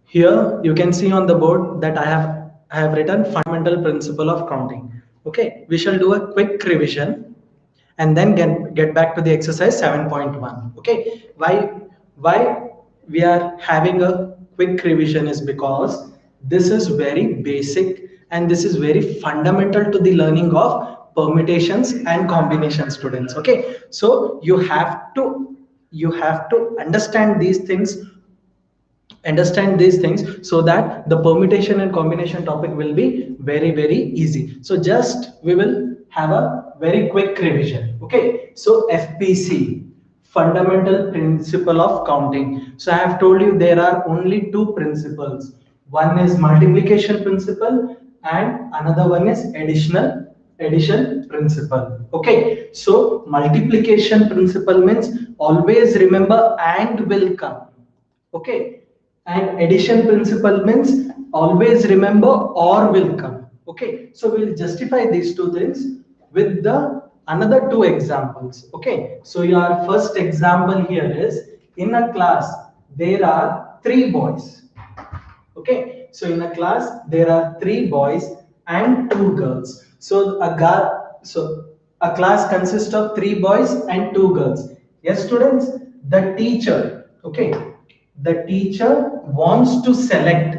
Here you can see on the board that I have written fundamental principle of counting. Okay, we shall do a quick revision and then get back to the exercise 7.1. Okay, why we are having a quick revision is because this is very basic and this is very fundamental to the learning of permutations and combination, students. Okay, so you have to understand these things so that the permutation and combination topic will be very easy. So just we will have a very quick revision. Okay, so FPC, fundamental principle of counting. So I have told you there are only two principles. One is multiplication principle and another one is addition principle. Okay, so multiplication principle means always remember and will come. Okay, and addition principle means always remember or will come. Okay, so we'll justify these two things with the another two examples. Okay, so your first example here is, in a class there are three boys. Okay, so in a class there are three boys and two girls. So a class consists of three boys and two girls. Yes, students, the teacher, okay, the teacher wants to select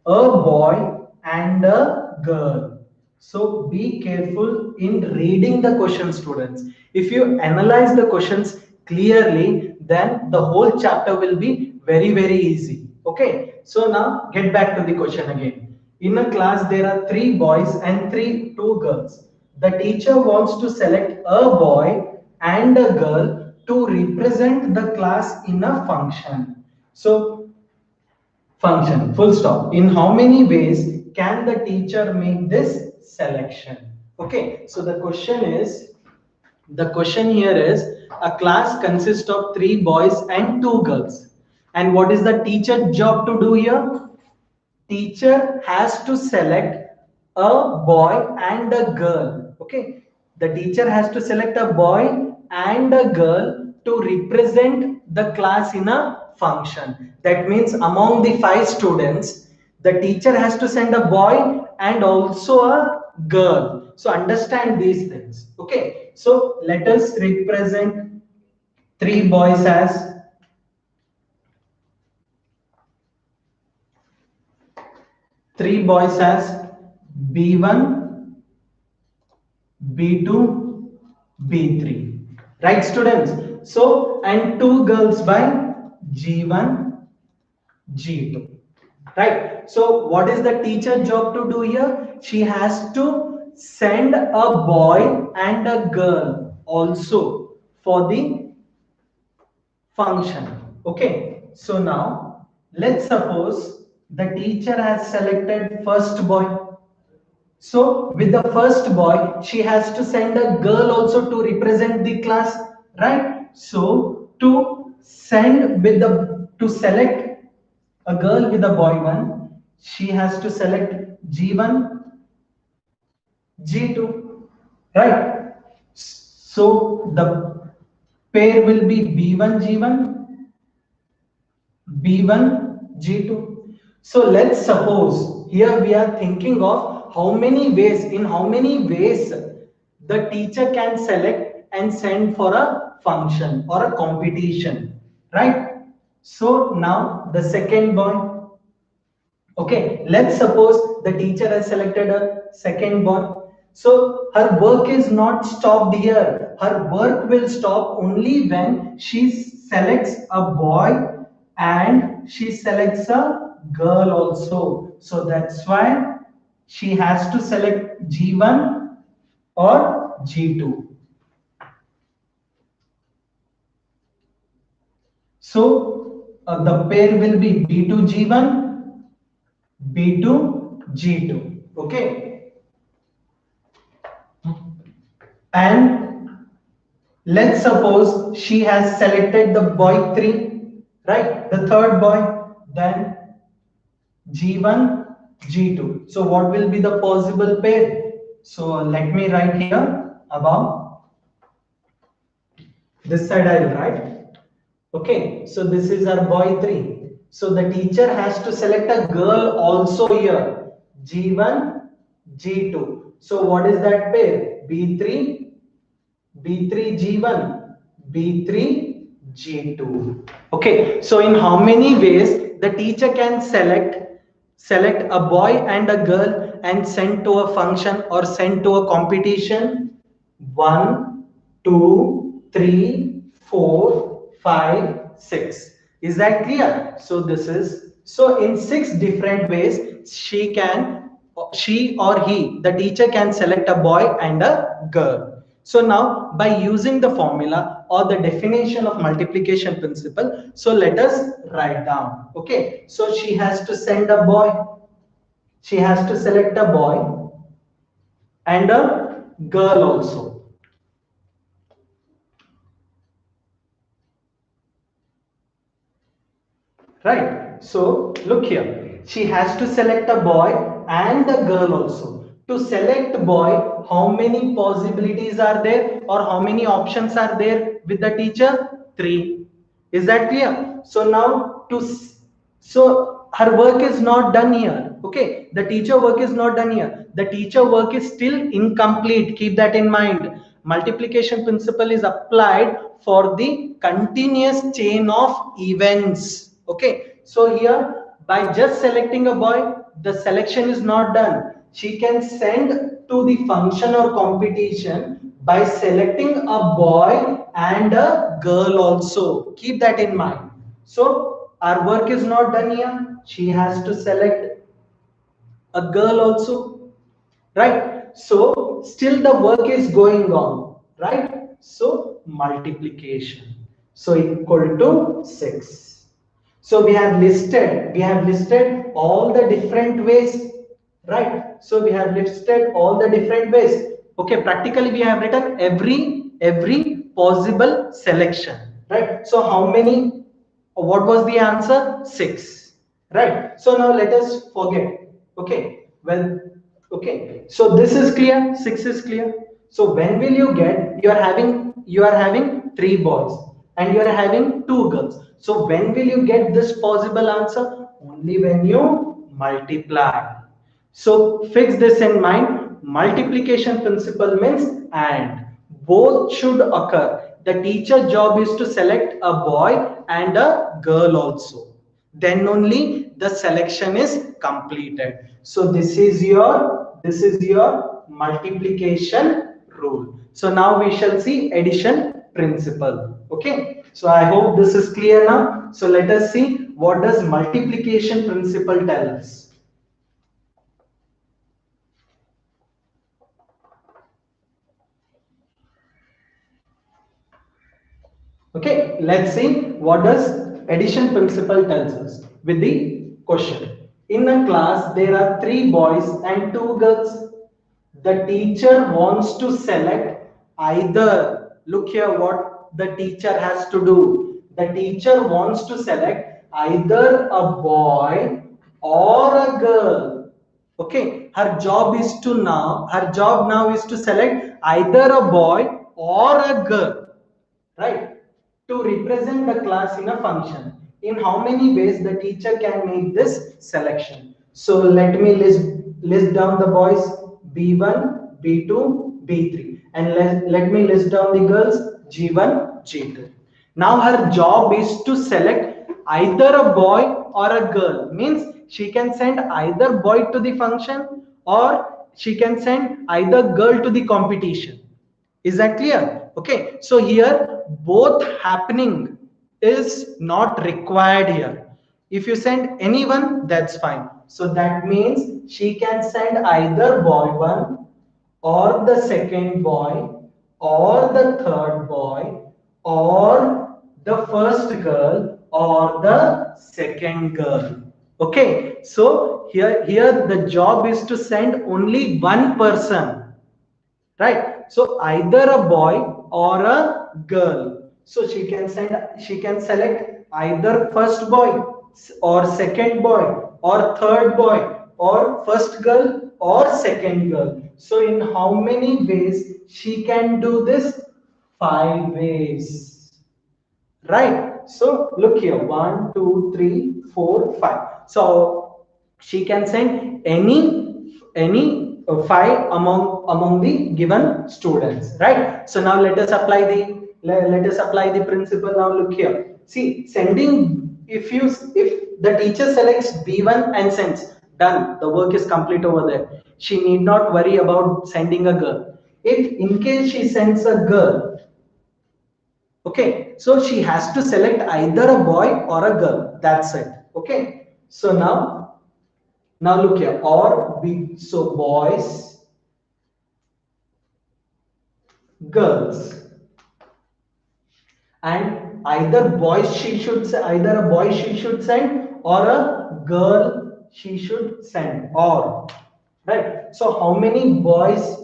a boy and a girl. So be careful in reading the question, students. If you analyze the questions clearly, then the whole chapter will be very easy. Okay, so now get back to the question again. In a class there are three boys and two girls. The teacher wants to select a boy and a girl to represent the class in a function. So function, full stop. In how many ways can the teacher make this selection? Okay, so the question here is, a class consists of three boys and two girls. And what is the teacher job to do here? Teacher has to select a boy and a girl. Okay, the teacher has to select a boy and a girl to represent the class in a function. That means among the five students, the teacher has to send a boy and also a girl. So understand these things. Okay, so let us represent three boys as B1, B2, B3. Right, students? So, and two girls by G1, G2. Right. So, what is the teacher job to do here? She has to send a boy and a girl also for the function. Okay, so now let's suppose the teacher has selected first boy. So with the first boy she has to send a girl also to represent the class, right? So to select a girl with a boy one, she has to select G1, G2, right? So the pair will be B1, G1, B1, G2. So let's suppose here we are thinking of in how many ways the teacher can select and send for a function or a competition, right? So now the second boy. Okay, let's suppose the teacher has selected a second boy. So her work is not stopped here. Her work will stop only when she selects a boy and she selects a girl also. So that's why she has to select G1 or G2. So the pair will be B2 G1, B2 G2. Okay, and let's suppose she has selected the boy 3, right, the third boy, then G1, G2. So what will be the possible pair? So let me write here above. This side I will write. Okay, so this is our boy 3. So the teacher has to select a girl also here. G1, G2. So what is that pair? B3, B3, G1, B3, G2. Okay, so in how many ways the teacher can select a boy and a girl and send to a function or send to a competition? 1, 2, 3, 4, 5, 6. Is that clear? So this is, so in 6 different ways she or he, the teacher can select a boy and a girl. So now by using the formula or the definition of multiplication principle, so let us write down. Okay, so she has to send a boy, she has to select a boy and a girl also. Right. So look here. She has to select a boy and a girl also. To select boy, how many possibilities are there or how many options are there with the teacher? 3. Is that clear? So now so her work is not done here. Okay. The teacher work is not done here. The teacher work is still incomplete. Keep that in mind. Multiplication principle is applied for the continuous chain of events. Okay, so here by just selecting a boy, the selection is not done. She can send to the function or competition by selecting a boy and a girl also. Keep that in mind. So our work is not done here. She has to select a girl also, right? So still the work is going on, right? So multiplication, so equal to 6. So we have listed all the different ways, right? So we have listed all the different ways. Okay, practically we have written every possible selection, right? So how many, what was the answer? 6, right? So now let us forget. Okay, well, okay, so this is clear, 6 is clear. So when will you get, you are having 3 boys and you are having 2 girls. So when will you get this possible answer? Only when you multiply. So fix this in mind. Multiplication principle means and. Both should occur. The teacher job is to select a boy and a girl also. Then only the selection is completed. So this is your multiplication rule. So now we shall see addition principle. Okay. So I hope this is clear now. So let us see what does multiplication principle tell us. Okay, let's see what does addition principle tells us with the question. In a class, there are 3 boys and 2 girls. The teacher wants to select either, look here what the teacher has to do. The teacher wants to select either a boy or a girl. Okay, her job now is to select either a boy or a girl, right? To represent the class in a function. In how many ways the teacher can make this selection? So let me list down the boys B1, B2, B3, and let me list down the girls G1, G2. Now her job is to select either a boy or a girl. Means she can send either boy to the function or she can send either girl to the competition. Is that clear? Okay. So here both happening is not required here. If you send anyone, that's fine. So that means she can send either boy 1 or the second boy or the third boy or the first girl or the second girl. Okay. So here the job is to send only one person, right? So either a boy or a girl. So she can select either first boy or second boy or third boy or first girl or second girl. So in how many ways she can do this? 5 ways. Right. So look here. 1, 2, 3, 4, 5. So she can send any 5 among the given students, right? So now let us apply the principle. Now look here. See, sending, if the teacher selects B1 and sends, done, the work is complete over there. She need not worry about sending a girl. If in case she sends a girl, okay, so she has to select either a boy or a girl. That's it. Okay. So now look here. Or we, so boys, girls, and either a boy she should send or a girl she should send, or, right? So how many boys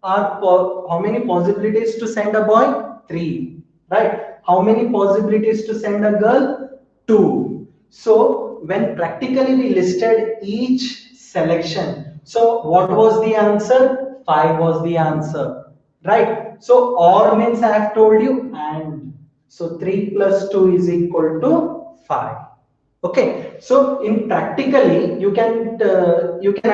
how many possibilities to send a boy? 3, right? How many possibilities to send a girl? 2. So when practically we listed each selection, so what was the answer? 5 was the answer, right? So or means I have told you, and so 3 plus 2 is equal to 5. Okay, so in practically you can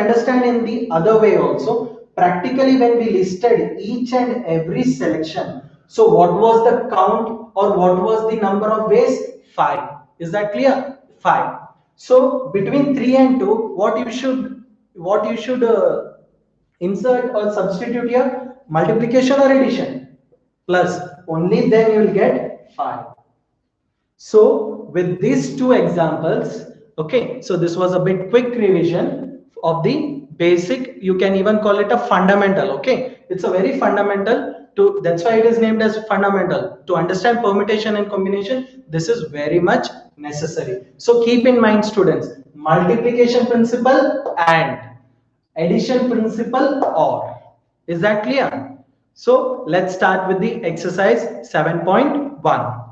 understand in the other way also. Practically, when we listed each and every selection, so what was the count or what was the number of ways? 5. Is that clear? 5. So between 3 and 2, what you should insert or substitute here? Multiplication or addition? Plus, only then you will get 5. So with these two examples, okay, so this was a bit quick revision of the basic, you can even call it a fundamental, okay. It's a very fundamental to, that's why it is named as fundamental. To understand permutation and combination, this is very much necessary. So keep in mind, students, multiplication principle and addition principle, or. Is that clear? So let's start with the exercise 7.1.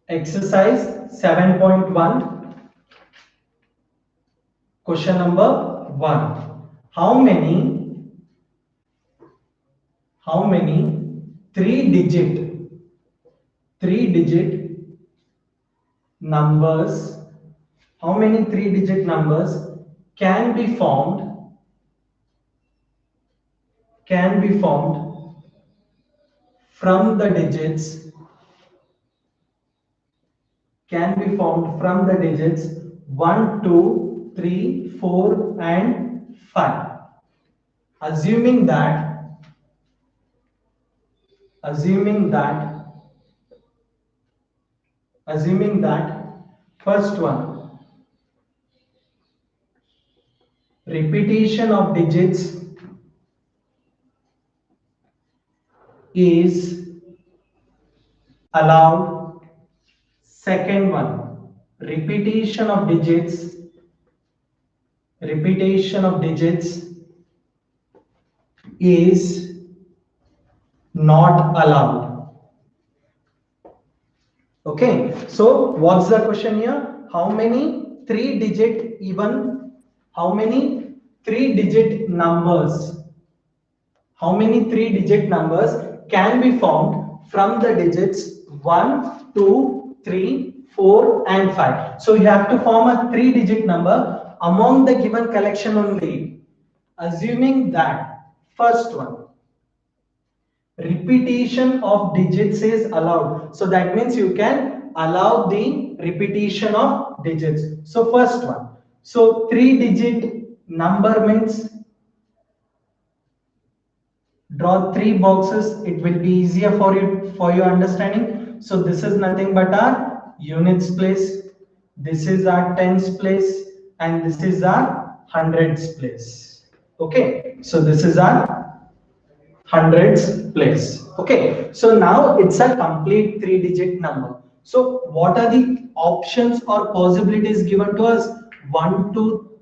Exercise 7.1, question number 1. How many three digit numbers, how many three-digit numbers can be formed from the digits can be formed from the digits 1, 2, 3, 4 and 5. Assuming that first one, repetition of digits is allowed. Second one, repetition of digits is not allowed. Okay, so what's the question here? How many three-digit numbers can be formed from the digits 1, 2, 3, 4 and 5? So you have to form a three-digit number among the given collection only, assuming that first one, repetition of digits is allowed. So that means you can allow the repetition of digits. So first one, so three-digit number means draw 3 boxes. It will be easier for your understanding. So this is nothing but our units place, this is our tens place, and this is our hundreds place. Okay, so this is our hundreds place. Okay, so now it's a complete 3-digit number. So what are the options or possibilities given to us? 1, 2,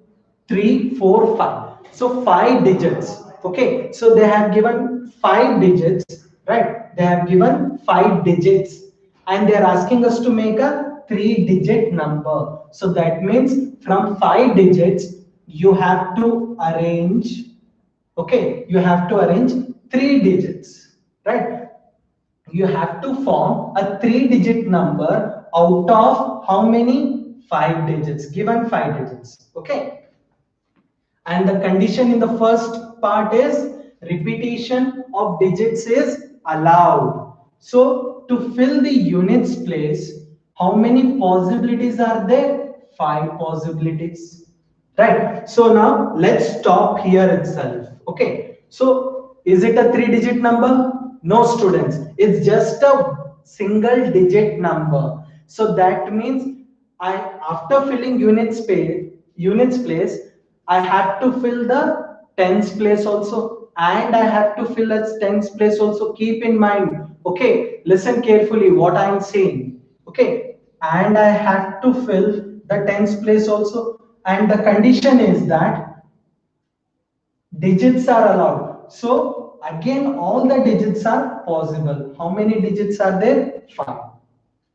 3, 4, 5. So 5 digits. Okay, so they have given 5 digits, right? They have given 5 digits, and they are asking us to make a 3-digit number. So that means from 5 digits you have to arrange. Okay, you have to arrange 3 digits, right? You have to form a 3-digit number out of how many? 5 digits, given 5 digits. Okay, and the condition in the first part is repetition of digits is allowed. So to fill the units place, how many possibilities are there? 5 possibilities, right? So now let's stop here itself. Okay, so is it a 3-digit number? No, students, it's just a single digit number. So that means I, after filling units place, I have to fill the tens place also, and I have to fill its tens place also. Keep in mind, okay, listen carefully what I am saying. Okay, and I have to fill the tens place also, and the condition is that digits are allowed. So again, all the digits are possible. How many digits are there? 5.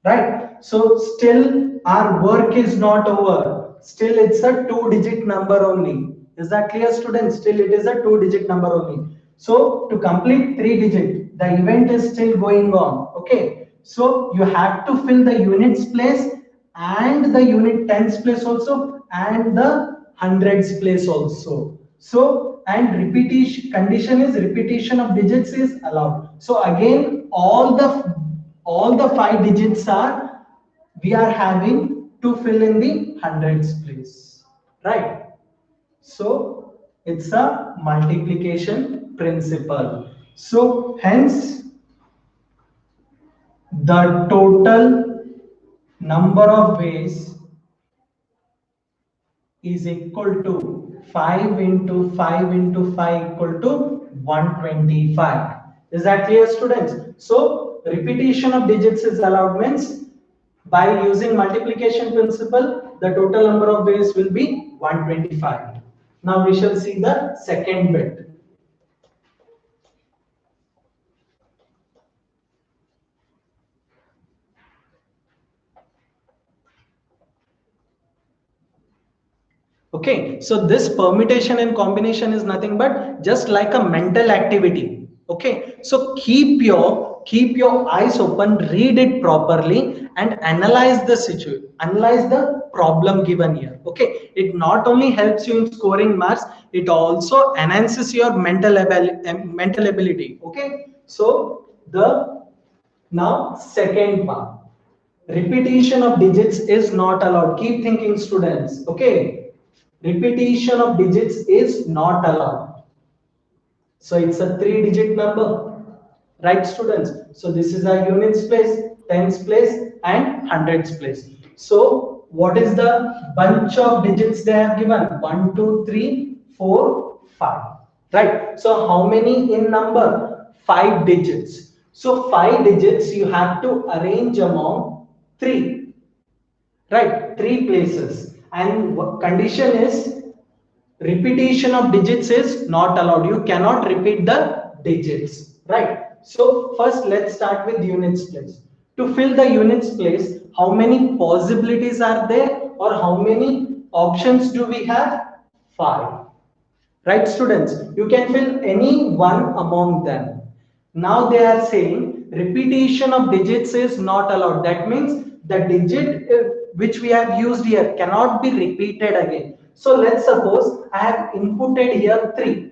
Right? So still our work is not over. Still it's a 2-digit number only. Is that clear, students? Still it is a 2-digit number only. So to complete 3-digit, the event is still going on. Okay. So you have to fill the units place and the unit tens place also and the hundreds place also. So and repetition condition is repetition of digits is allowed. So again all the 5 digits are we are having to fill in the hundreds place, right? So it's a multiplication principle. So hence the total number of ways is equal to 5 into 5 into 5 equal to 125. Is that clear, students? So repetition of digits is allowed means by using multiplication principle, the total number of ways will be 125. Now we shall see the second bit. Okay, so this permutation and combination is nothing but just like a mental activity. Okay, so keep your eyes open, read it properly, and analyze the situation, analyze the problem given here. Okay, it not only helps you in scoring marks, it also enhances your mental ability. Okay, so the now second part, repetition of digits is not allowed. Keep thinking, students. Okay, repetition of digits is not allowed. So it's a 3-digit number, right, students? So this is a units place, tens place, and hundreds place. So what is the bunch of digits they have given? 1, 2, 3, 4, 5. Right. So how many in number? 5 digits. So 5 digits you have to arrange among 3. Right, 3 places. And condition is repetition of digits is not allowed. You cannot repeat the digits, right? So first let's start with units place. To fill the units place, how many possibilities are there or how many options do we have? 5. Right, students? You can fill any one among them. Now they are saying repetition of digits is not allowed. That means the digit which we have used here cannot be repeated again. So let's suppose I have inputted here 3.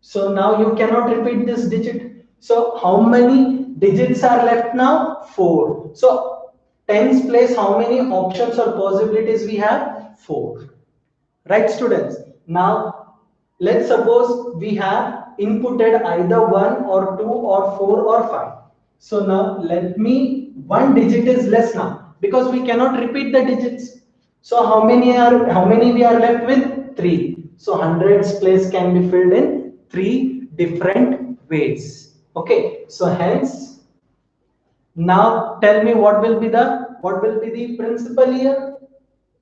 So now you cannot repeat this digit. So how many digits are left now? 4. So tens place, how many options or possibilities we have? 4. Right, students? Now let's suppose we have inputted either 1 or 2 or 4 or 5. So now let me, one digit is less now because we cannot repeat the digits. So how many we are left with? 3. So hundreds place can be filled in 3 different ways. Okay, so hence now tell me what will be the principle here?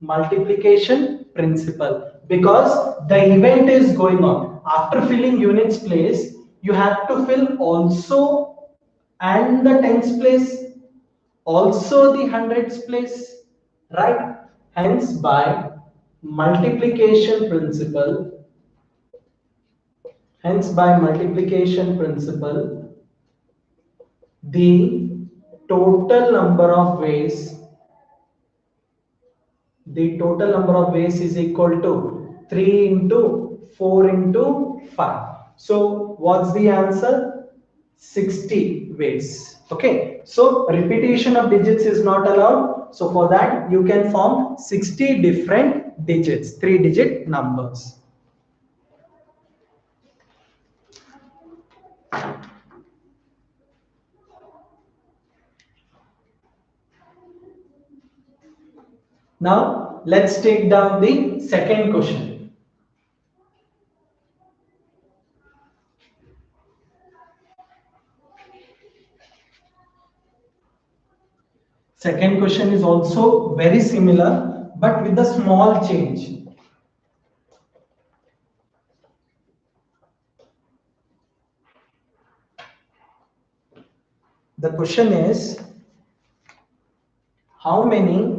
Multiplication principle, because the event is going on. After filling units place, you have to fill also and the tens place, also the hundreds place, right? Hence by multiplication principle, hence by multiplication principle, the total number of ways, the total number of ways is equal to 3 into 4 into 5. So what's the answer? 60 ways. Okay, so repetition of digits is not allowed. So for that you can form 60 different digits, 3-digit numbers. Now let's take down the second question. Second question is also very similar but with a small change. The question is how many,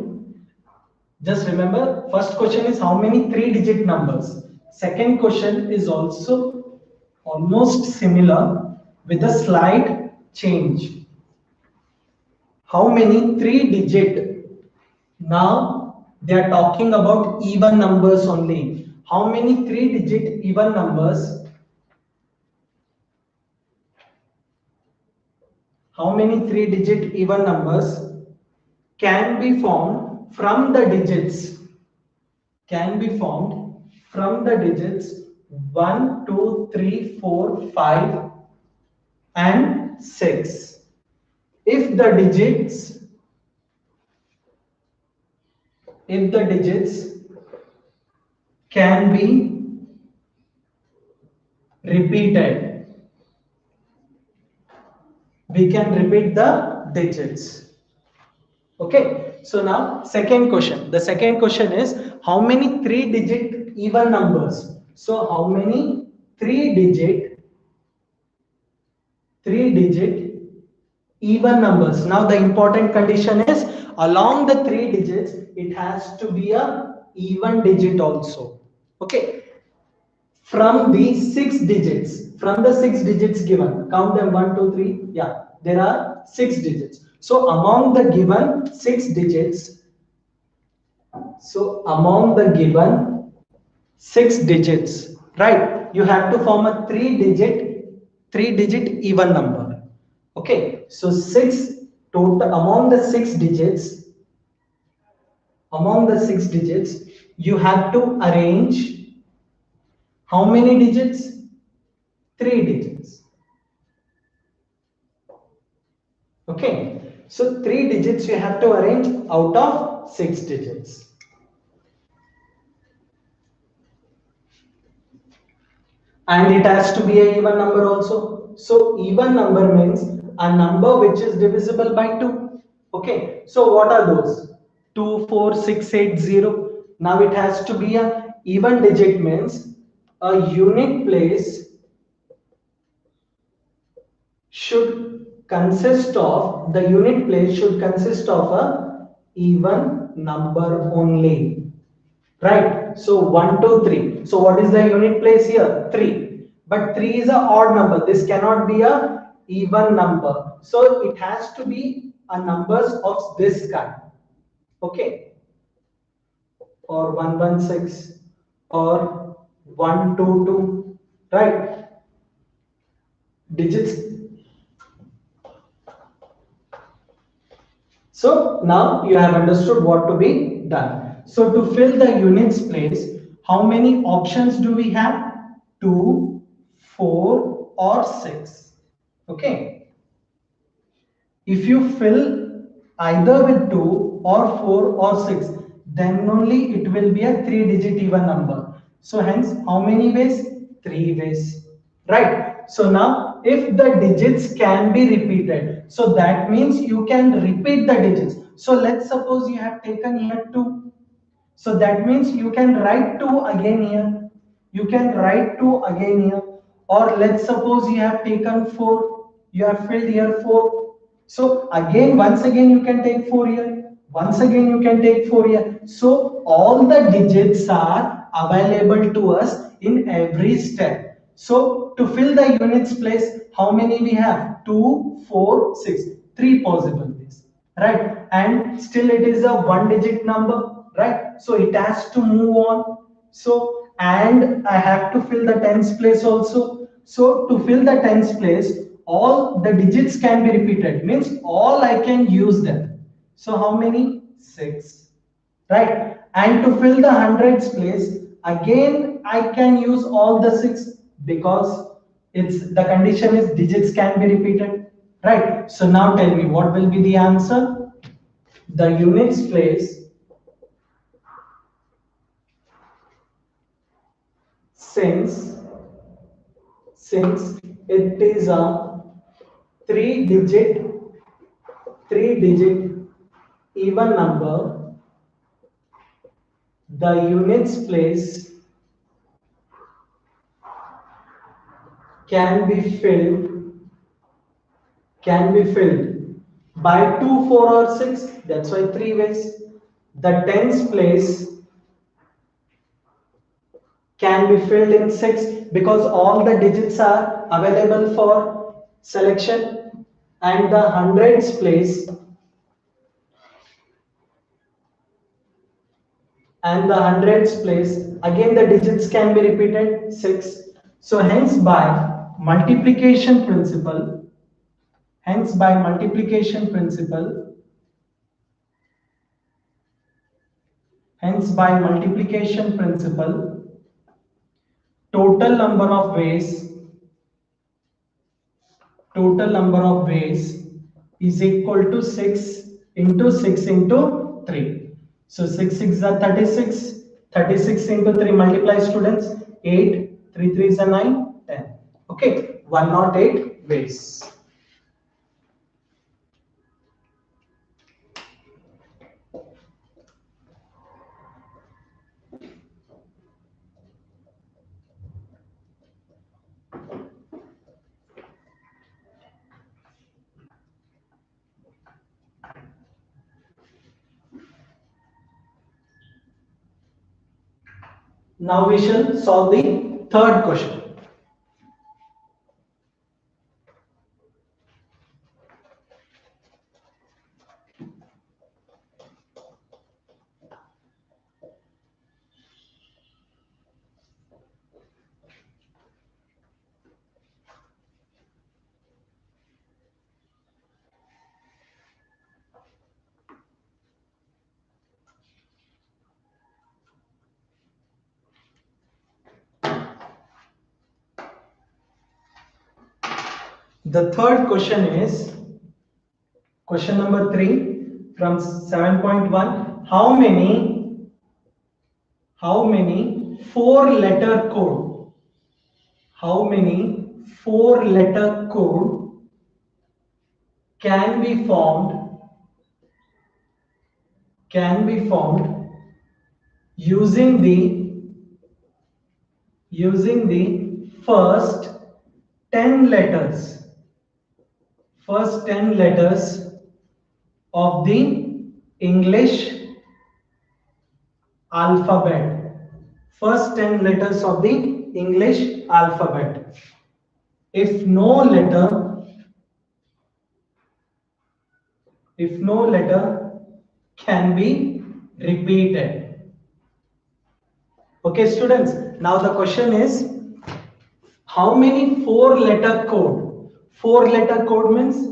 just remember first question is how many 3-digit numbers. Second question is also almost similar with a slight change. How many 3-digit? Now they are talking about even numbers only. How many 3-digit even numbers? How many 3-digit even numbers can be formed from the digits? Can be formed from the digits 1, 2, 3, 4, 5 and 6. If the digits, if the digits can be repeated, we can repeat the digits. Okay, so now second question. The second question is how many 3-digit even numbers? So how many 3-digit even numbers? Now the important condition is along the 3 digits it has to be a even digit also. Okay, from the 6 digits, from the 6 digits given, count them 1 2 3, yeah, there are 6 digits. So among the given 6 digits, so among the given 6 digits, right, you have to form a 3-digit even number. Okay, so 6 total among the 6 digits, among the 6 digits you have to arrange how many digits? 3 digits. Okay, so 3 digits you have to arrange out of 6 digits. And it has to be a even number also. So even number means a number which is divisible by 2. Okay, so what are those? 2, 4, 6, 8, 0. Now it has to be a even digit means a unit place should consist of, the unit place should consist of a even number only, right? So 1 2 3. So what is the unit place here? 3. But 3 is a odd number, this cannot be a even number, so it has to be a numbers of this kind. Okay, or 116 or 122, right? Digits. So now you have understood what to be done. So to fill the units place, how many options do we have? 2, 4 or 6. Okay. If you fill either with 2 or 4 or 6, then only it will be a 3-digit even number. So hence how many ways? 3 ways. Right. So now if the digits can be repeated, so that means you can repeat the digits. So let's suppose you have taken here 2, so that means you can write 2 again here. You can write 2 again here. Or let's suppose you have taken 4. You have filled here 4. So again, once again you can take 4 here. Once again you can take 4 here. So all the digits are available to us in every step. So to fill the units place, how many we have? 2, 4, 6. 3 possible ways, right? And still it is a one digit number, right? So it has to move on. So and I have to fill the tens place also. So to fill the tens place, all the digits can be repeated, means all I can use them. So how many? 6, right? And to fill the hundreds place, again I can use all the 6, because it's the condition is digits can be repeated, right? So now tell me what will be the answer. The units place, since since it is a 3 digit 3 digit even number, the units place can be filled by 2, 4 or 6. That's why 3 ways. The tens place can be filled in 6, because all the digits are available for selection. And the hundreds place again the digits can be repeated 6. So hence by multiplication principle, hence by multiplication principle hence by multiplication principle total number of ways is equal to 6 into 6 into 3. So 6 6 are 36. 36 into 3 multiply students 8. 3 3 is a 9, 10. Okay, 108 ways. Now we shall solve the third question. The third question is question number 3 from 7.1. How many four letter code can be formed using the first 10 letters of the English alphabet. First 10 letters of the English alphabet. If no letter can be repeated. Okay, students. Now the question is, how many four letter code? Four letter code means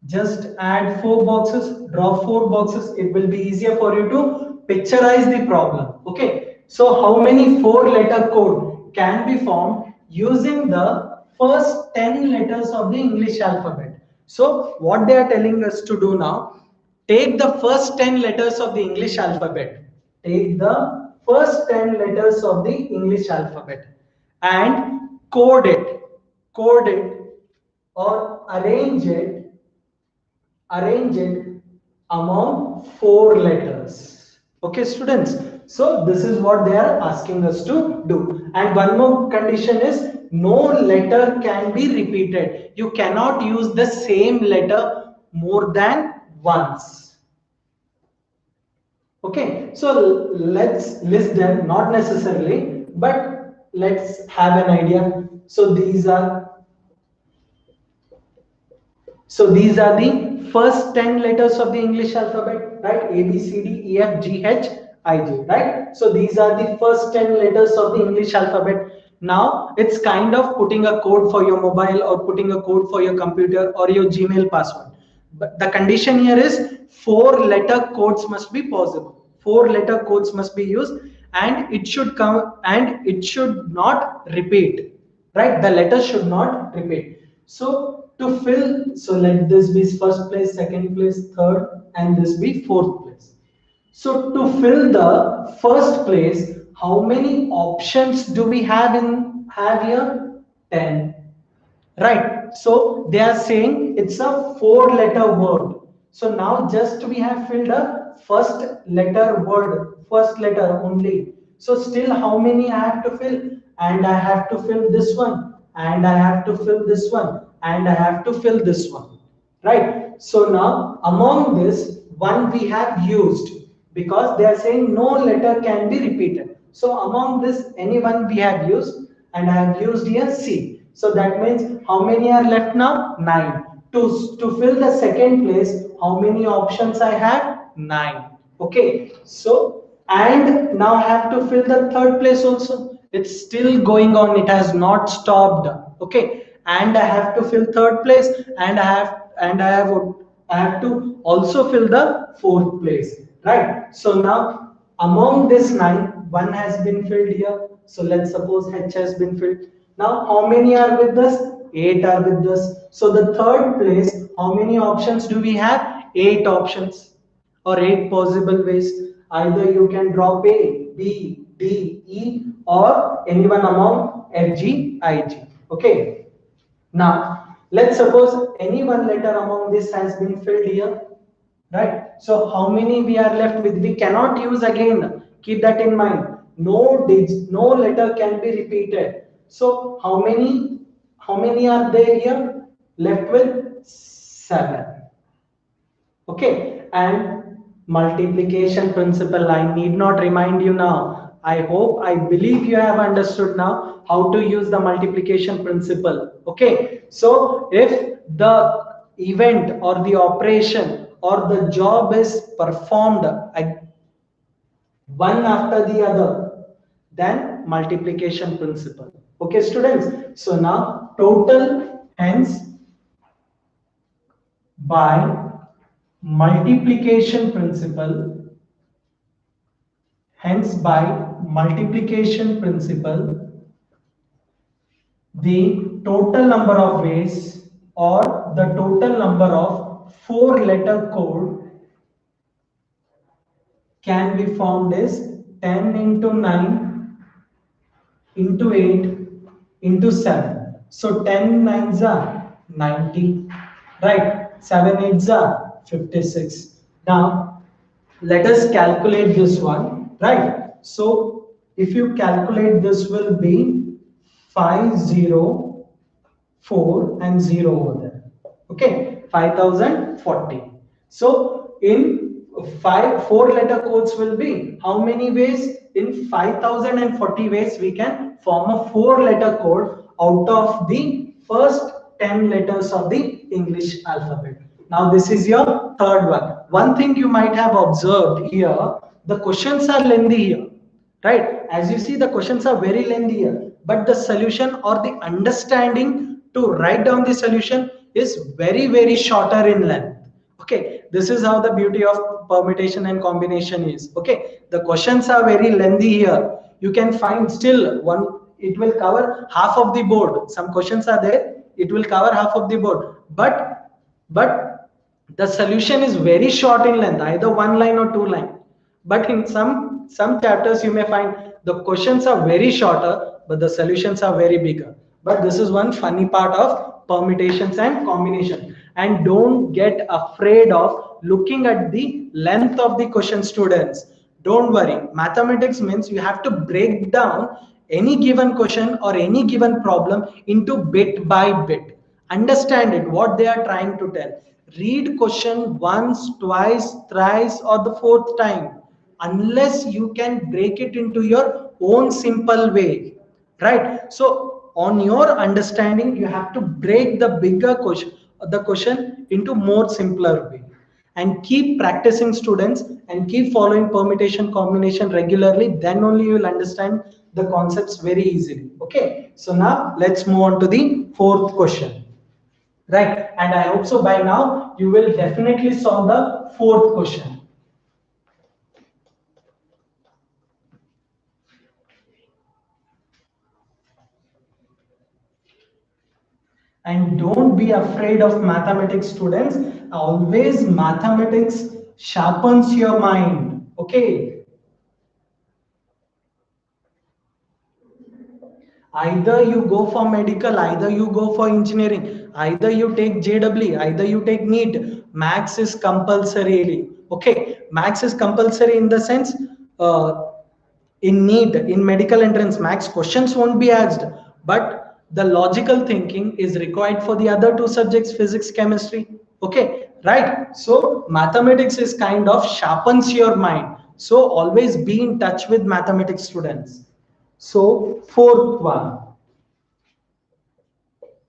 just add 4 boxes, draw 4 boxes. It will be easier for you to picturize the problem. Okay. So how many 4 letter code can be formed using the first 10 letters of the English alphabet? So what they are telling us to do now, take the first 10 letters of the English alphabet. Take the first 10 letters of the English alphabet and code it. code it, or arrange it among four letters. Okay, students. So this is what they are asking us to do. And one more condition is no letter can be repeated. You cannot use the same letter more than once. Okay, so let's list them, not necessarily, but let's have an idea. So these are the first 10 letters of the English alphabet, right? A, B, C, D, E, F, G, H, I, J, right? So these are the first 10 letters of the English alphabet. Now it's kind of putting a code for your mobile or putting a code for your computer or your Gmail password. But the condition here is four letter codes must be possible. Four letter codes must be used, and it should come and it should not repeat, right? The letters should not repeat. So to fill, so let this be first place, second place, third, and this be fourth place. So to fill the first place, how many options do we have here? 10. Right. So they are saying it's a four letter word. So now just we have filled a first letter word, first letter only. So still how many I have to fill? And I have to fill this one, and I have to fill this one, and I have to fill this one. Right. So now among this one we have used, because they are saying no letter can be repeated. So among this any one we have used, and I have used here C. So that means how many are left now? 9. To fill the second place, how many options I have? 9. Okay. So, and now I have to fill the third place also. It's still going on. It has not stopped. Okay. And I have to fill third place, and I have to also fill the fourth place. Right. So now among this 9, one has been filled here. So let's suppose H has been filled. Now, how many are with us? 8 are with us. So the third place, how many options do we have? 8 options, or 8 possible ways. Either you can drop A, B, D, E, or anyone among F, G, I, G. Okay. Now, let's suppose any one letter among this has been filled here, right? So how many we are left with? We cannot use again. Keep that in mind. No letter can be repeated. So how many are there here? Left with 7. Okay, and multiplication principle, I need not remind you now. I believe you have understood now how to use the multiplication principle. Okay, so if the event or the operation or the job is performed one after the other, then multiplication principle. Okay, students. So now total, hence by multiplication principle, hence by multiplication principle, the total number of ways or the total number of four letter code can be formed is 10 into 9 into 8 into 7. So 10 nines are 90, right? 7 eights are 56. Now let us calculate this one, right? So if you calculate, this will be 504 and 0 over there. Okay, 5040. So in 4 letter codes will be how many ways? In 5040 ways we can form a 4 letter code out of the first 10 letters of the English alphabet. Now this is your third one. One thing you might have observed here, the questions are lengthy here, right? As you see, the questions are very lengthy here, but the solution or the understanding to write down the solution is very shorter in length. Okay, this is how the beauty of permutation and combination is. Okay, the questions are very lengthy here. You can find still one, it will cover half of the board. Some questions are there, it will cover half of the board, but the solution is very short in length, either one line or two line. But in some chapters you may find the questions are very shorter, but the solutions are very bigger. But this is one funny part of permutations and combination. And don't get afraid of looking at the length of the question, students. Don't worry. Mathematics means you have to break down any given question or any given problem into bit by bit. Understand it, what they are trying to tell. Read question once, twice, thrice, or the fourth time, unless you can break it into your own simple way, right? So on your understanding, you have to break the question into more simpler way, and keep practicing, students, and keep following permutation combination regularly. Then only you will understand the concepts very easily. Okay, so now let's move on to the fourth question, right? And I hope so by now you will definitely solve the fourth question. And don't be afraid of mathematics, students. Always mathematics sharpens your mind. Okay, either you go for medical, either you go for engineering, either you take JW, either you take NEET. Max is compulsory. Okay, max is compulsory in the sense, in NEET, in medical entrance, max questions won't be asked, but the logical thinking is required for the other two subjects, physics, chemistry. Okay, right? So mathematics is kind of sharpens your mind. So always be in touch with mathematics, students. So fourth one,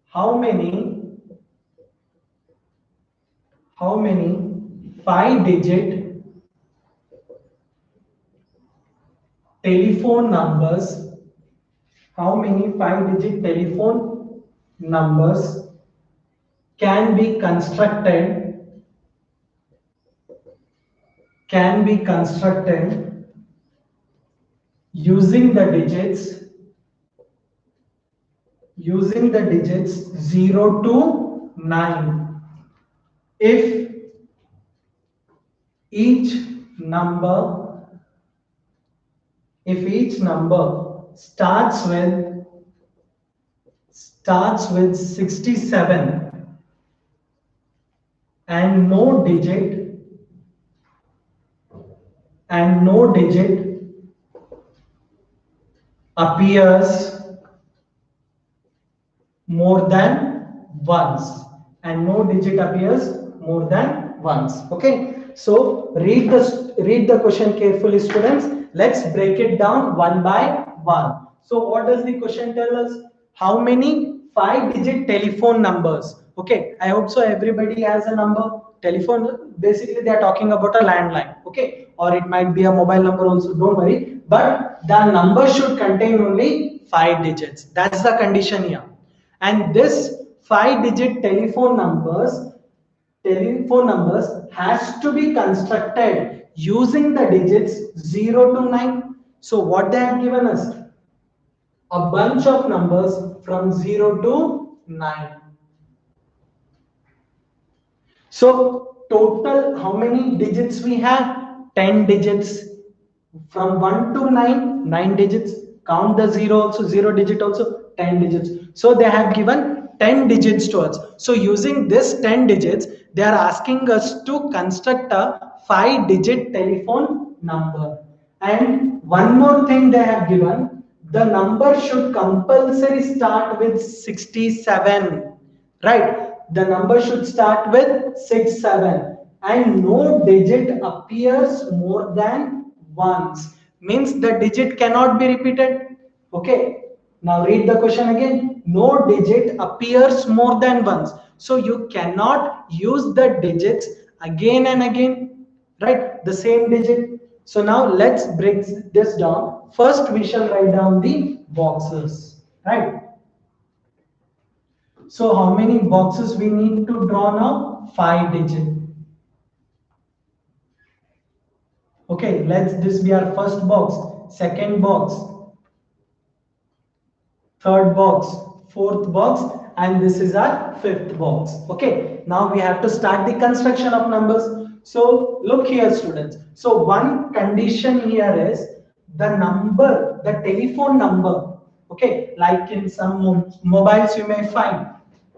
how many how many 5-digit telephone numbers, how many 5-digit telephone numbers can be constructed using the digits 0 to 9, if each number starts with 67 and no digit appears more than once, okay? So read the question carefully, students. Let's break it down one by one. So what does the question tell us? How many 5-digit telephone numbers? Okay, I hope so everybody has a number. Telephone, basically they are talking about a landline, okay, or it might be a mobile number also, don't worry, but the number should contain only 5 digits. That's the condition here. And this 5-digit telephone numbers has to be constructed using the digits 0 to 9. So what they have given us? A bunch of numbers from 0 to 9. So total, how many digits we have? 10 digits. From 1 to 9, 9 digits. Count the 0 also, 0 digit also, 10 digits. So they have given 10 digits to us. So using this 10 digits, they are asking us to construct a 5-digit telephone number. And one more thing they have given, the number should compulsory start with 67, right? The number should start with 67 and no digit appears more than once, means the digit cannot be repeated. Okay, now read the question again. No digit appears more than once, so you cannot use the digits again and again, right? The same digit. So now let's break this down. First we shall write down the boxes, right? So how many boxes we need to draw now? 5 digit. Okay, let's this be our first box, second box, third box, fourth box, and this is our fifth box. Okay, now we have to start the construction of numbers. So look here, students. So one condition here is the number, the telephone number. Okay, like in some mobiles you may find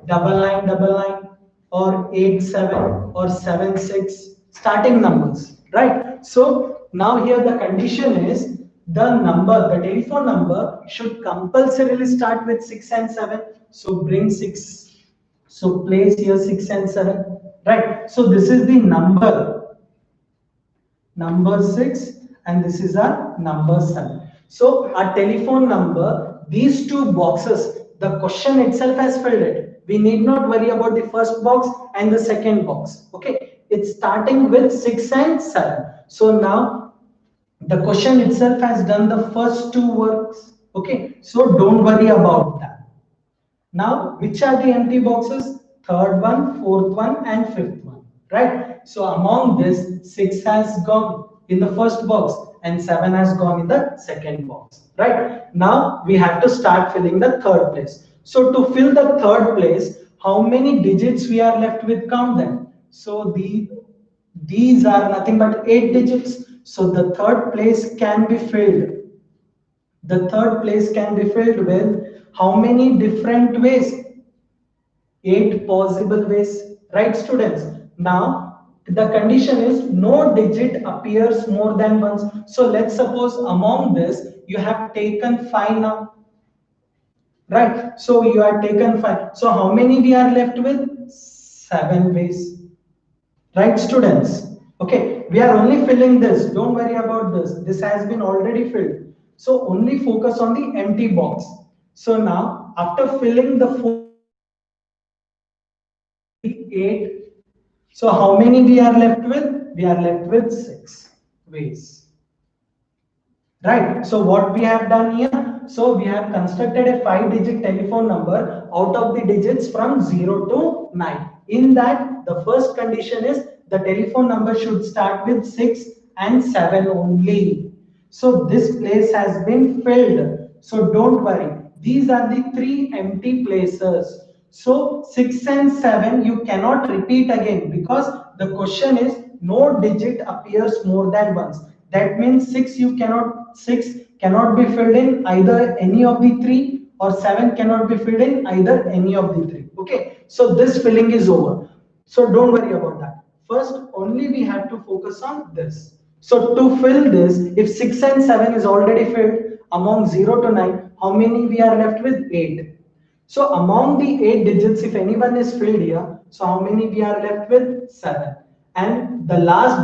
9999 or 87 or 76 starting numbers, right? So now here the condition is the telephone number should compulsorily start with 6 and 7. So bring 6. So place here 6 and 7, right? So this is the number 6, and this is our number 7. So our telephone number, these two boxes, the question itself has filled it. We need not worry about the first box and the second box. Okay, it's starting with 6 and 7. So now the question itself has done the first two works. Okay, so don't worry about that. Now, which are the empty boxes? Third one, fourth one, and fifth one, right? So among this, 6 has gone in the first box and 7 has gone in the second box, right? Now we have to start filling the third place. So to fill the third place, how many digits we are left with? Count them. So these are nothing but 8 digits. So the third place can be filled. The third place can be filled with how many different ways? 8 possible ways, right, students? Now the condition is no digit appears more than once. So let's suppose among this you have taken 5 now, right? So you have taken 5. So how many we are left with? 7 ways, right, students? Okay, we are only filling this. Don't worry about this. This has been already filled. So only focus on the empty box. So now after filling the 8. So how many we are left with? We are left with 6 ways. Right. So what we have done here? So we have constructed a 5-digit telephone number out of the digits from 0 to 9. In that, the first condition is the telephone number should start with 6 and 7 only. So this place has been filled. So don't worry. These are the 3 empty places. So 6 and 7 you cannot repeat again because the question is no digit appears more than once. That means 6 cannot be filled in either any of the 3, or 7 cannot be filled in either any of the 3. Okay, so this filling is over. So don't worry about that. First, only we have to focus on this. So to fill this, if 6 and 7 is already filled, among 0 to 9, how many we are left with? 8. So among the 8 digits, if anyone is filled here, so how many we are left with? 7. And the last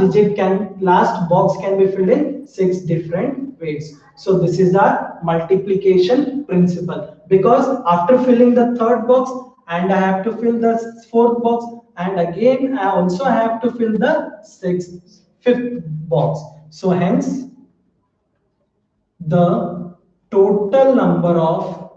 box can be filled in 6 different ways. So this is our multiplication principle. Because after filling the third box, and I have to fill the fourth box, and again I also have to fill the fifth box. So hence the total number of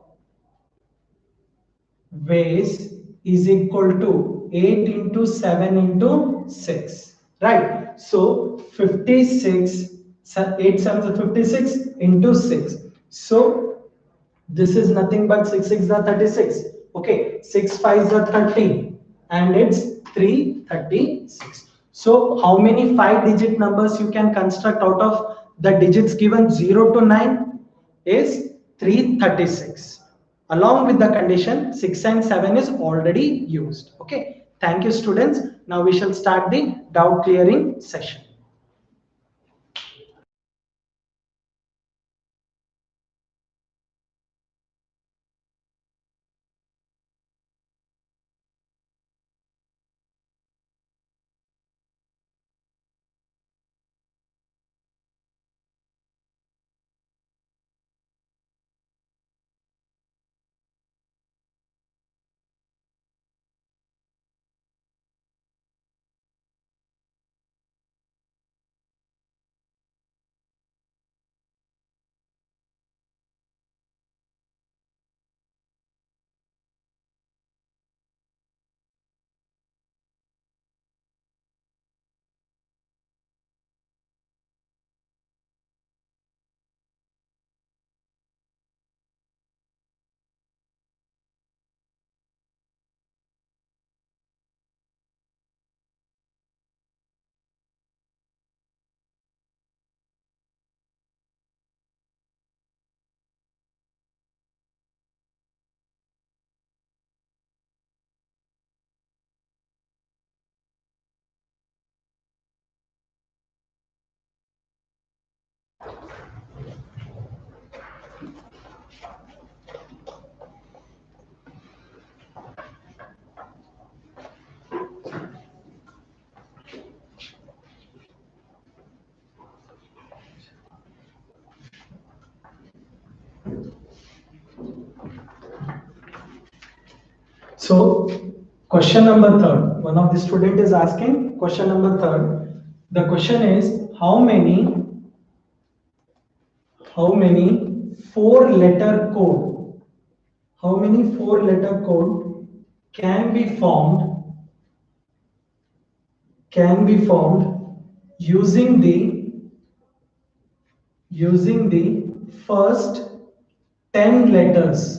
ways is equal to 8 into 7 into 6, right? So 56, 8 7 is 56 into 6. So this is nothing but 6 6 are 36. Okay, 6 5 are 30, and it's 336. So how many 5-digit numbers you can construct out of the digits given 0 to 9 is 336. Along with the condition 6 and 7 is already used. Okay, thank you students. Now we shall start the doubt clearing session. So, question number third. One of the student is asking question number third. The question is how many four-letter code? How many four-letter code can be formed using the first 10 letters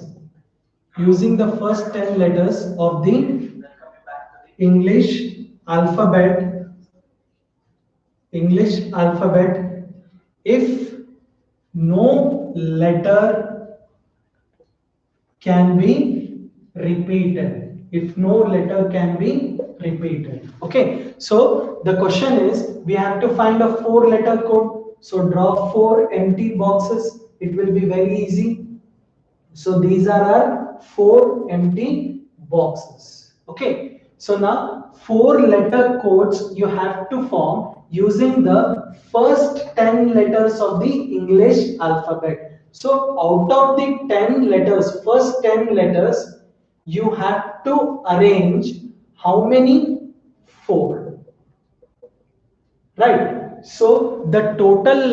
first 10 letters of the English alphabet if no letter can be repeated. If no letter can be repeated. Okay, so the question is we have to find a four-letter code. So draw four empty boxes. It will be very easy. So these are our four empty boxes. Okay. So now four-letter codes you have to form using the first 10 letters of the English alphabet. So out of the 10 letters, first 10 letters, you have to arrange how many? Four. Right. So the total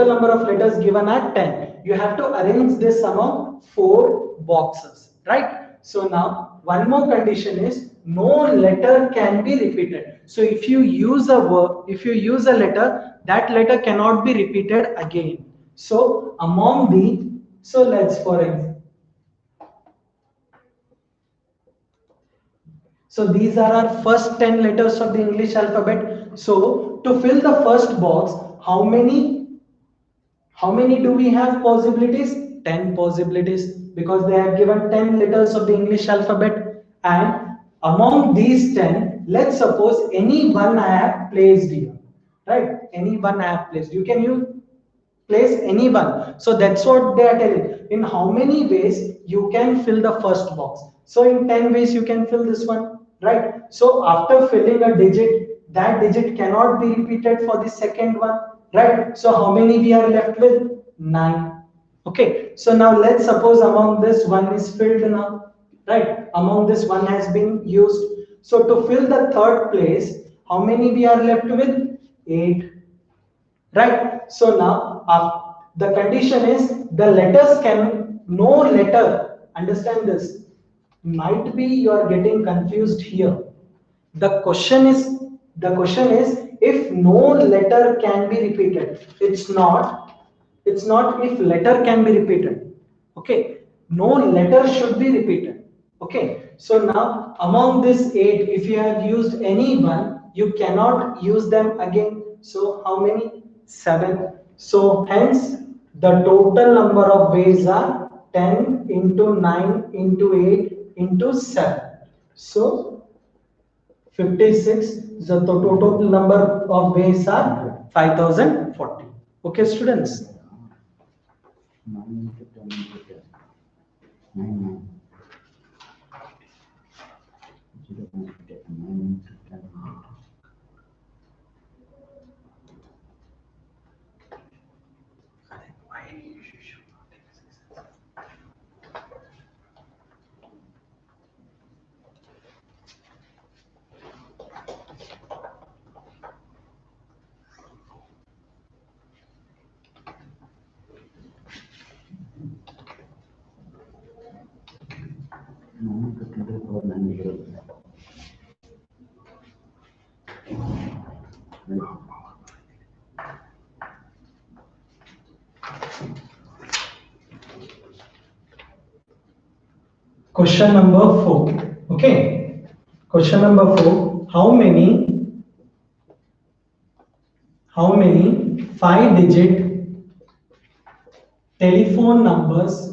number of letters given are 10. You have to arrange this among four boxes. Right. So now one more condition is no letter can be repeated. So if you use a word, if you use a letter, that letter cannot be repeated again. So let's for example. So these are our first 10 letters of the English alphabet. So to fill the first box, how many do we have possibilities? 10 possibilities, because they have given 10 letters of the English alphabet, and among these 10, let's suppose any one I have placed here. Right? Any one I have placed. You can use place anyone. So that's what they are telling. In how many ways you can fill the first box? So in 10 ways you can fill this one, right? So after filling a digit, that digit cannot be repeated for the second one, right? So how many we are left with? 9. Okay, so now let's suppose among this one is filled now, right? Among this one has been used. So to fill the third place, how many we are left with? 8. Right. So now the condition is the letters can no letter. Understand this. Might be you are getting confused here. The question is if no letter can be repeated. It's not if letter can be repeated. Okay. No letter should be repeated. Okay. So now among this 8, if you have used any one, you cannot use them again. So how many? 7. So hence the total number of ways are 10 into 9 into 8 into 7. So 56. The total number of ways are 5040. Okay, students. 9 into 10 into 10. 9, 0 into 10, 9 into 10 into 10. Question number 4. Okay. Question number 4. How many 5-digit telephone numbers?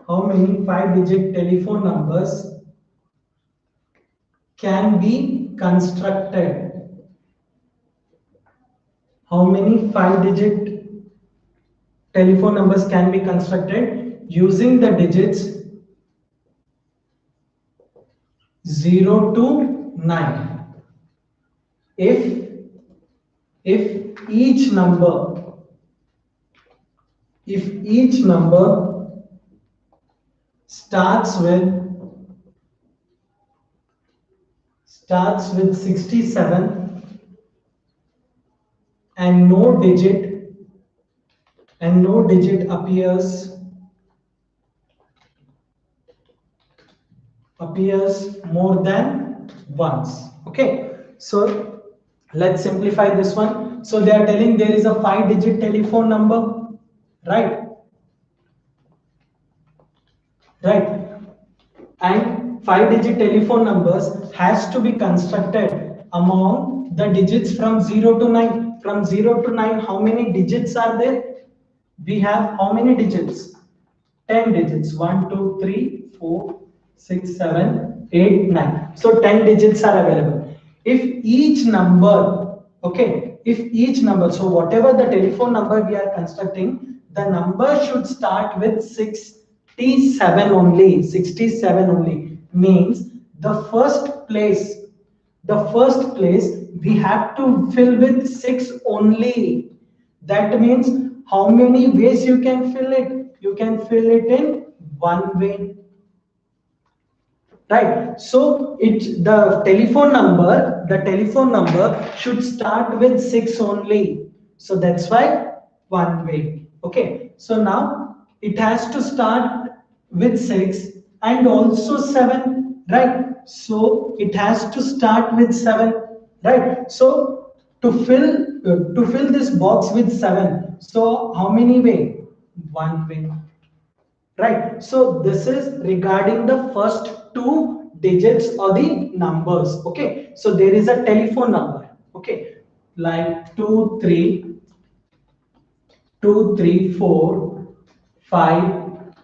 How many 5-digit telephone numbers can be constructed? How many 5-digit telephone numbers can be constructed using the digits 0 to 9? If each number if each number starts with 67 and no digit appears more than once. Okay, so let's simplify this one. So they are telling there is a 5-digit telephone number, right? Right, and 5-digit telephone numbers has to be constructed among the digits from 0 to 9. From 0 to 9, how many digits are there? We have how many digits? 10 digits. 1, 2, 3, 4, 6, 7, 8, 9. So 10 digits are available. If each number, okay, if each number, so whatever the telephone number we are constructing, the number should start with 67 only. 67 only means the first place we have to fill with 6 only. That means how many ways you can fill it? You can fill it in one way. Right. So the telephone number should start with 6 only. So that's why one way. Okay. So now it has to start with 6 and also 7. Right. So it has to start with 7. Right. So to fill this box with 7. So how many way? One way. Right. So this is regarding the first two digits or the numbers. Okay. So there is a telephone number. Okay. Like 2, 3, 4, 5,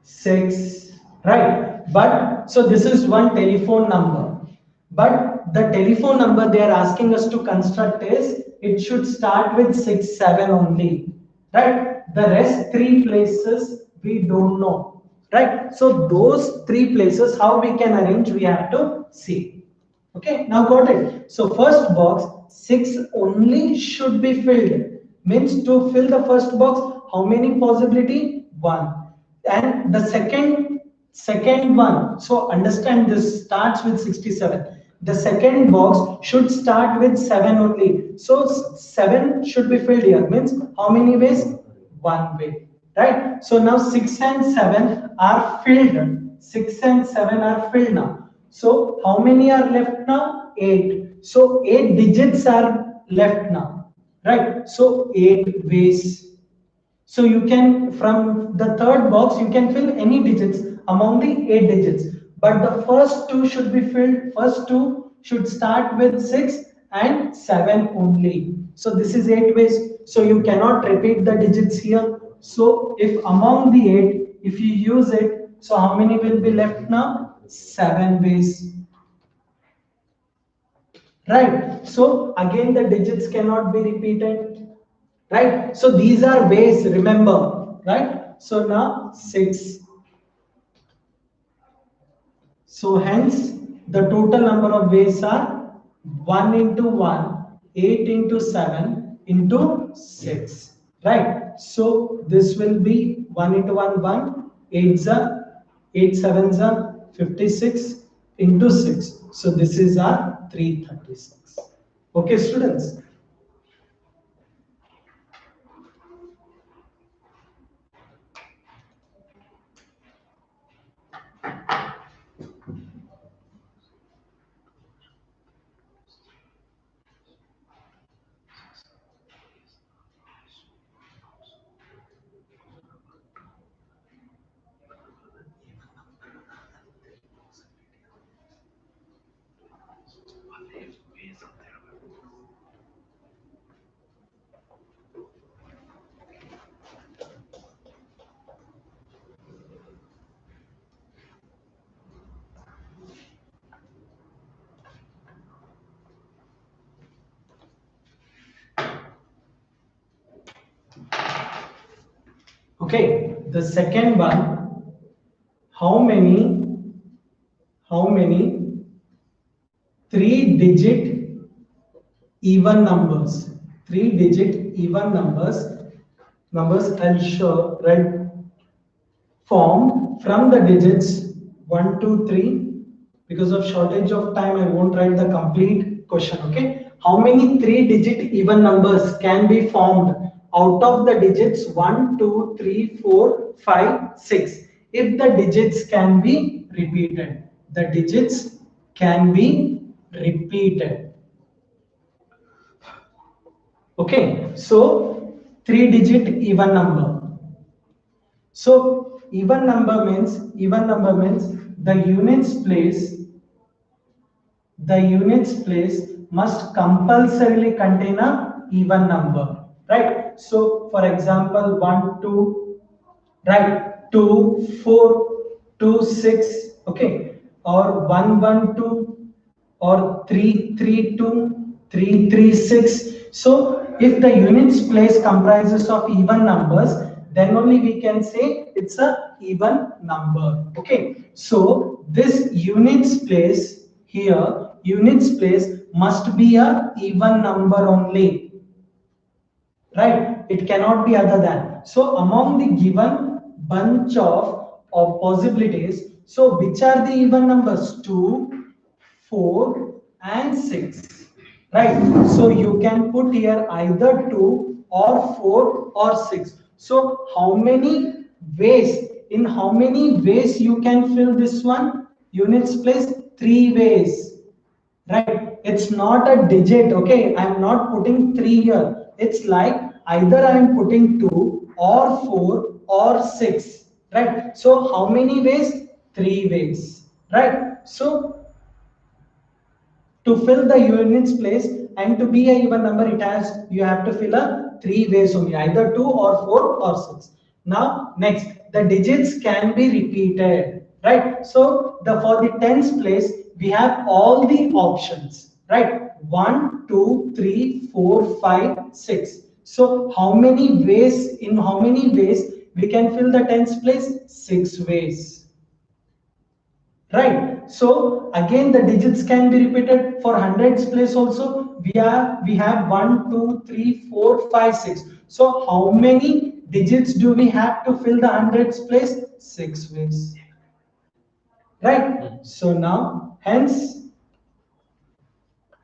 6. Right. But so this is one telephone number. But the telephone number they are asking us to construct is it should start with 6, 7 only. Right. The rest three places we don't know. Right. So those three places, how we can arrange, we have to see. Okay, now got it. So first box, 6 only should be filled. Means to fill the first box, how many possibility? One. And the second one. So understand this starts with 67. The second box should start with 7 only. So 7 should be filled here. Means how many ways? One way. Right? So now 6 and 7 are filled. 6 and 7 are filled now. So how many are left now? 8. So 8 digits are left now. Right? So 8 ways. So you can, from the third box, you can fill any digits among the 8 digits. But the first two should be filled, first two should start with 6 and 7 only. So this is 8 ways. So you cannot repeat the digits here. So if among the 8, if you use it, so how many will be left now? 7 ways. Right. So again, the digits cannot be repeated. Right. So these are ways, remember. Right. So now 6. So hence the total number of ways are 1 into 1, 8 into 7 into 6. Right. So this will be 1 into 1, 1, 8 za, 8 7 za, 56 into 6. So this is our 336. Okay, students. Okay, the second one, how many 3-digit even numbers, 3-digit even numbers I'll show, right, formed from the digits 1, 2, 3. Because of shortage of time, I won't write the complete question. Okay, how many 3-digit even numbers can be formed out of the digits 1, 2, 3, 4, 5, 6 if the digits can be repeated? The digits can be repeated. Okay, so 3-digit even number. So even number means the units place must compulsorily contain a even number, right? So for example, 1, 2, right, 2, 4, 2, 6, okay, or 1, 1, 2, or 3, 3, 2, 3, 3, 6. So if the units place comprises of even numbers, then only we can say it's a even number. Okay, so this units place must be a even number only, right? It cannot be other than. So among the given bunch of possibilities, so which are the even numbers? 2, 4 and 6, right? So you can put here either 2 or 4 or 6. So how many ways you can fill this one? Units place 3 ways, right? It's not a digit. Okay, I'm not putting 3 here. It's like either I'm putting 2 or 4 or 6, right? So how many ways? 3 ways, right? So to fill the units place and to be a even number, it has, you have to fill a 3 ways only, either 2 or 4 or 6. Now next, the digits can be repeated, right? So the for the tens place we have all the options, right? 1, 2, 3, 4, 5, 6. So how many ways we can fill the tens place? 6 ways. Right. So again, the digits can be repeated for hundreds place also. We have 1, 2, 3, 4, 5, 6. So how many digits do we have to fill the hundreds place? 6 ways. Right. So now, hence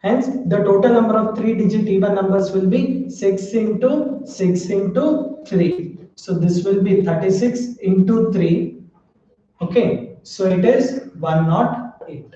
the total number of 3-digit even numbers will be 6 into 6 into 3. So this will be 36 into 3. Okay. So it is 108.